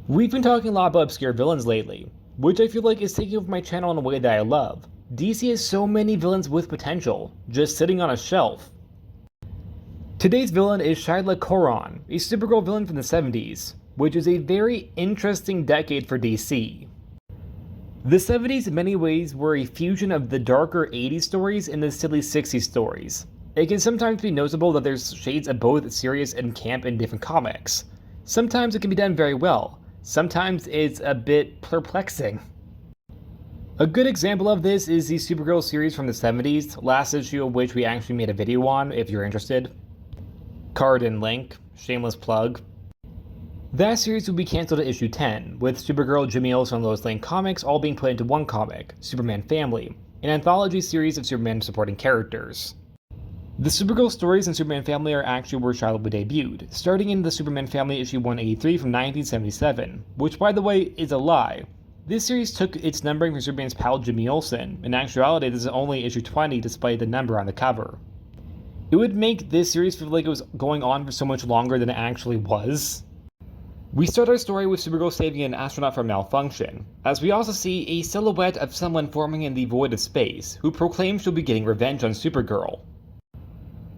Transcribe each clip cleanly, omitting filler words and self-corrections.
We've been talking a lot about obscure villains lately, which I feel like is taking over my channel in a way that I love. DC has so many villains with potential, just sitting on a shelf. Today's villain is Shyla Kor-Onn, a Supergirl villain from the 70s, which is a very interesting decade for DC. The 70s in many ways were a fusion of the darker 80s stories and the silly 60s stories. It can sometimes be noticeable that there's shades of both serious and camp in different comics. Sometimes it can be done very well, sometimes it's a bit perplexing. A good example of this is the Supergirl series from the 70s, last issue of which we actually made a video on if you're interested. Card and link, shameless plug. That series would be cancelled at issue 10, with Supergirl, Jimmy Olsen, and Lois Lane comics all being put into one comic, Superman Family, an anthology series of Superman supporting characters. The Supergirl stories in Superman Family are actually where Shyla debuted, starting in the Superman Family issue 183 from 1977, which by the way is a lie. This series took its numbering from Superman's pal Jimmy Olsen. In actuality, this is only issue 20 despite the number on the cover. It would make this series feel like it was going on for so much longer than it actually was. We start our story with Supergirl saving an astronaut from malfunction, as we also see a silhouette of someone forming in the void of space, who proclaims she'll be getting revenge on Supergirl.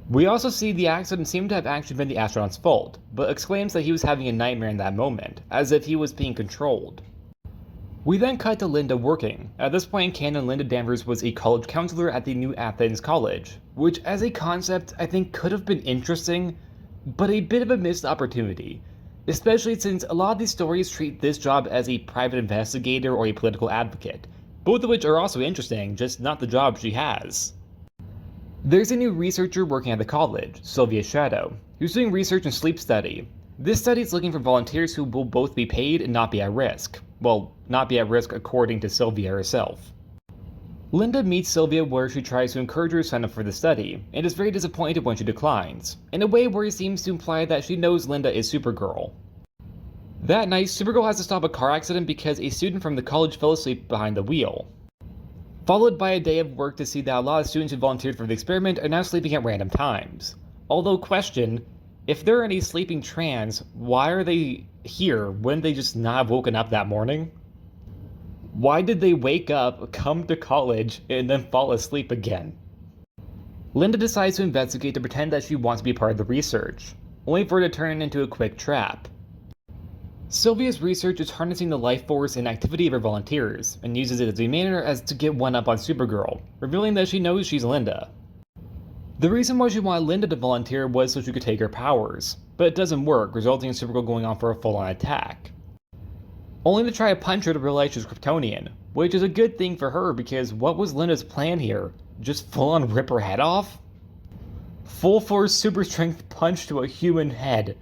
We also see the accident seemed to have actually been the astronaut's fault, but exclaims that he was having a nightmare in that moment, as if he was being controlled. We then cut to Linda working. At this point in canon, Linda Danvers was a college counselor at the New Athens College, which as a concept I think could have been interesting, but a bit of a missed opportunity, especially since a lot of these stories treat this job as a private investigator or a political advocate, both of which are also interesting, just not the job she has. There's a new researcher working at the college, Sylvia Shadow, who's doing research and sleep study. This study is looking for volunteers who will both be paid and not be at risk. Well, not be at risk according to Sylvia herself. Linda meets Sylvia where she tries to encourage her to sign up for the study, and is very disappointed when she declines, in a way where he seems to imply that she knows Linda is Supergirl. That night, Supergirl has to stop a car accident because a student from the college fell asleep behind the wheel, followed by a day of work to see that a lot of students who volunteered for the experiment are now sleeping at random times. Although question, if there are any sleeping trans, why are they here? Wouldn't they just not have woken up that morning? Why did they wake up, come to college, and then fall asleep again? Linda decides to investigate to pretend that she wants to be part of the research, only for it to turn into a quick trap. Sylvia's research is harnessing the life force and activity of her volunteers, and uses it as a manner as to get one up on Supergirl, revealing that she knows she's Linda. The reason why she wanted Linda to volunteer was so she could take her powers, but it doesn't work, resulting in Supergirl going on for a full-on attack, only to try to punch her to realize she's kryptonian, which is a good thing for her because what was Linda's plan here? Just full-on rip her head off? Full force super strength punch to a human head.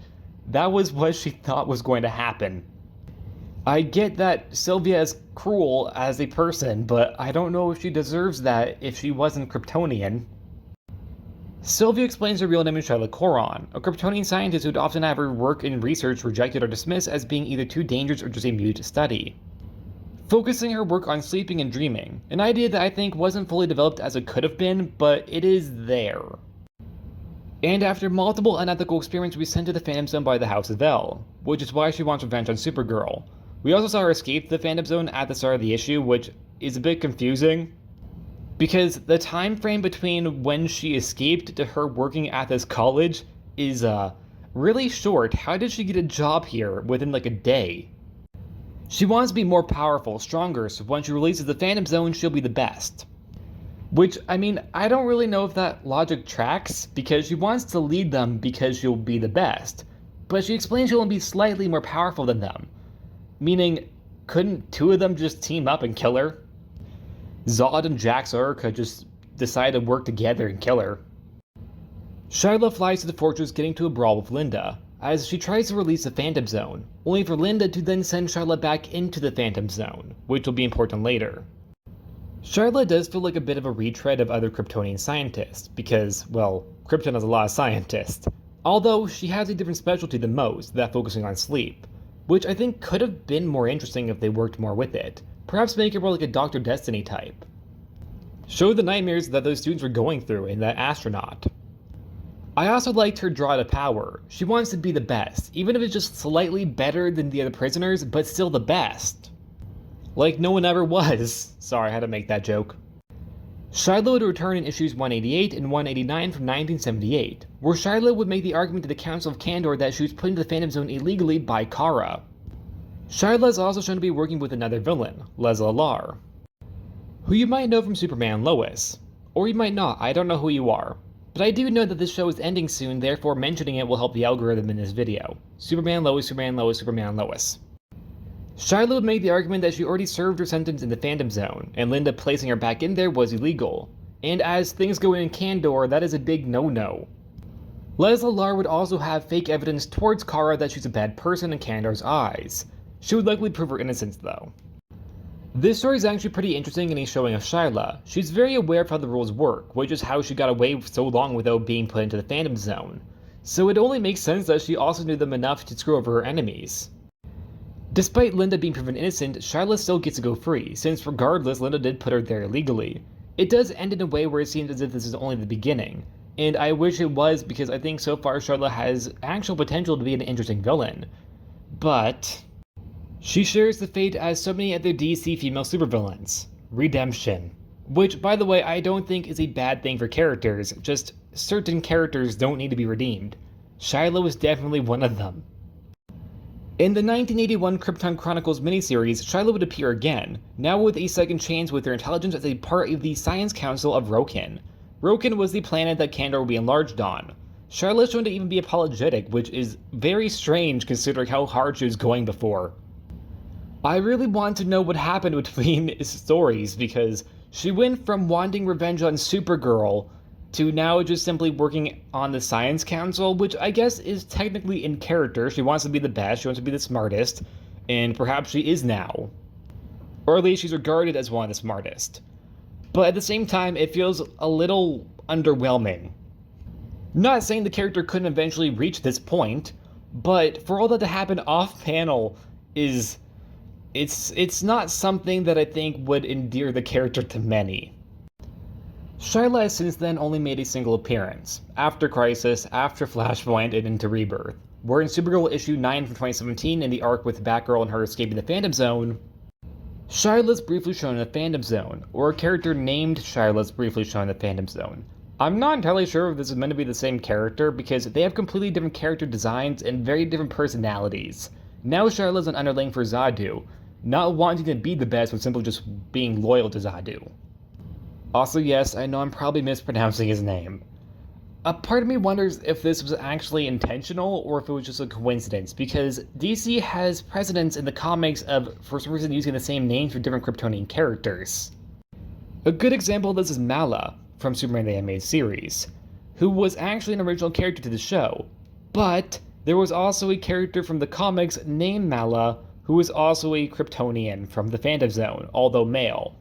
That was what she thought was going to happen. I get that Sylvia is cruel as a person, but I don't know if she deserves that if she wasn't Kryptonian. Sylvia explains her real name is Shyla Kor-Onn, a Kryptonian scientist who'd often have her work and research rejected or dismissed as being either too dangerous or just a mute study, focusing her work on sleeping and dreaming, an idea that I think wasn't fully developed as it could have been, but it is there. And after multiple unethical experiments, we sent to the Phantom Zone by the House of L, which is why she wants revenge on Supergirl. We also saw her escape to the Phantom Zone at the start of the issue, which is a bit confusing, because the time frame between when she escaped to her working at this college is really short. How did she get a job here within like a day? She wants to be more powerful, stronger, so when she releases the Phantom Zone, she'll be the best. Which, I mean, I don't really know if that logic tracks, because she wants to lead them because she'll be the best, but she explains she'll only be slightly more powerful than them. Meaning, couldn't two of them just team up and kill her? Zod and Jax-Ur could just decide to work together and kill her. Shyla flies to the fortress, getting to a brawl with Linda, as she tries to release the Phantom Zone, only for Linda to then send Shyla back into the Phantom Zone, which will be important later. Shyla does feel like a bit of a retread of other Kryptonian scientists, because, well, Krypton has a lot of scientists, although she has a different specialty than most, that focusing on sleep, which I think could have been more interesting if they worked more with it, perhaps make her more like a Dr. Destiny type. Show the nightmares that those students were going through in that astronaut. I also liked her draw to power. She wants to be the best, even if it's just slightly better than the other prisoners, but still the best. Like no one ever was. Sorry, I had to make that joke. Shyla would return in issues 188 and 189 from 1978, where Shyla would make the argument to the Council of Kandor that she was put into the Phantom Zone illegally by Kara. Shyla is also shown to be working with another villain, Shyla Kor-Onn, who you might know from Superman Lois. Or you might not, I don't know who you are. But I do know that this show is ending soon, therefore mentioning it will help the algorithm in this video. Superman Lois, Superman Lois, Superman Lois. Shyla would make the argument that she already served her sentence in the Phantom Zone, and Linda placing her back in there was illegal. And as things go in Kandor, that is a big no-no. Shyla Kor-Onn would also have fake evidence towards Kara that she's a bad person in Kandor's eyes. She would likely prove her innocence though. This story is actually pretty interesting in a showing of Shyla. She's very aware of how the rules work, which is how she got away so long without being put into the Phantom Zone. So it only makes sense that she also knew them enough to screw over her enemies. Despite Linda being proven innocent, Shyla still gets to go free, since regardless Linda did put her there illegally. It does end in a way where it seems as if this is only the beginning, and I wish it was because I think so far Shyla has actual potential to be an interesting villain. But she shares the fate as so many other DC female supervillains. Redemption. Which, by the way, I don't think is a bad thing for characters, just certain characters don't need to be redeemed. Shyla was definitely one of them. In the 1981 Krypton Chronicles miniseries, Shyla would appear again, now with a second chance with her intelligence as a part of the Science Council of Rokin. Rokin was the planet that Kandor would be enlarged on. Shyla is shown to even be apologetic, which is very strange considering how hard she was going before. I really want to know what happened between stories, because she went from wanting revenge on Supergirl to now just simply working on the Science Council, which I guess is technically in character. She wants to be the best, she wants to be the smartest, and perhaps she is now. Or at least she's regarded as one of the smartest. But at the same time, it feels a little underwhelming. Not saying the character couldn't eventually reach this point, but for all that to happen off-panel it's not something that I think would endear the character to many. Shyla has since then only made a single appearance, after Crisis, after Flashpoint, and into Rebirth, where in Supergirl issue 9 from 2017 in the arc with Batgirl and her escaping the Phantom Zone, Shyla's briefly shown in the Phantom Zone, or a character named Shyla's briefly shown in the Phantom Zone. I'm not entirely sure if this is meant to be the same character because they have completely different character designs and very different personalities. Now Shyla's an underling for Zadu, not wanting to be the best but simply just being loyal to Zadu. Also, yes, I know I'm probably mispronouncing his name. A part of me wonders if this was actually intentional or if it was just a coincidence, because DC has precedents in the comics of, for some reason, using the same names for different Kryptonian characters. A good example of this is Mala from Superman the Animated Series, who was actually an original character to the show, but there was also a character from the comics named Mala who was also a Kryptonian from the Phantom Zone, although male.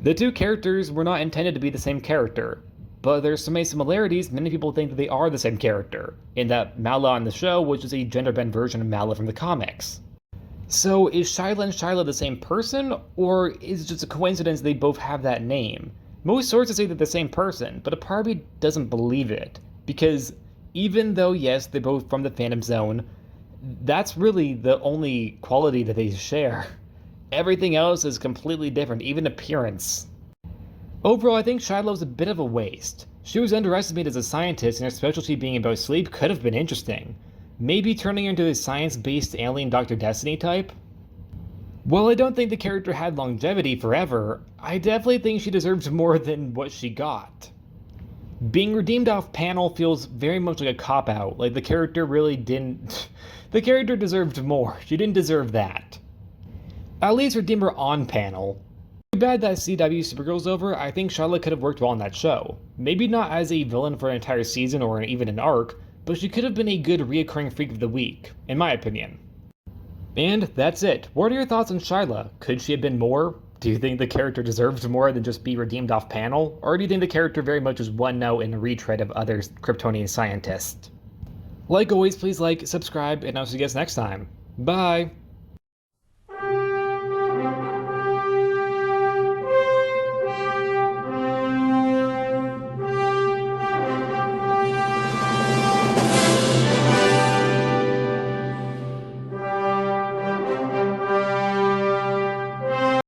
The two characters were not intended to be the same character, but there's so many similarities many people think that they are the same character, in that Mala on the show was just a gender-bent version of Mala from the comics. So is Shyla and Shyla the same person, or is it just a coincidence they both have that name? Most sources say they're the same person, but a part of me doesn't believe it, because even though yes, they're both from the Phantom Zone, that's really the only quality that they share. Everything else is completely different, even appearance. Overall, I think Shyla was a bit of a waste. She was underestimated as a scientist, and her specialty being about sleep could have been interesting. Maybe turning her into a science-based alien Dr. Destiny type? While I don't think the character had longevity forever, I definitely think she deserves more than what she got. Being redeemed off panel feels very much like a cop-out, like the character really didn't... The character deserved more, she didn't deserve that. At least redeem her on panel. Too bad that CW Supergirl's over. I think Shyla could have worked well on that show. Maybe not as a villain for an entire season or even an arc, but she could have been a good reoccurring freak of the week, in my opinion. And that's it. What are your thoughts on Shyla? Could she have been more? Do you think the character deserved more than just be redeemed off panel? Or do you think the character very much was one note in a retread of other Kryptonian scientists? Like always, please like, subscribe, and I'll see you guys next time. Bye!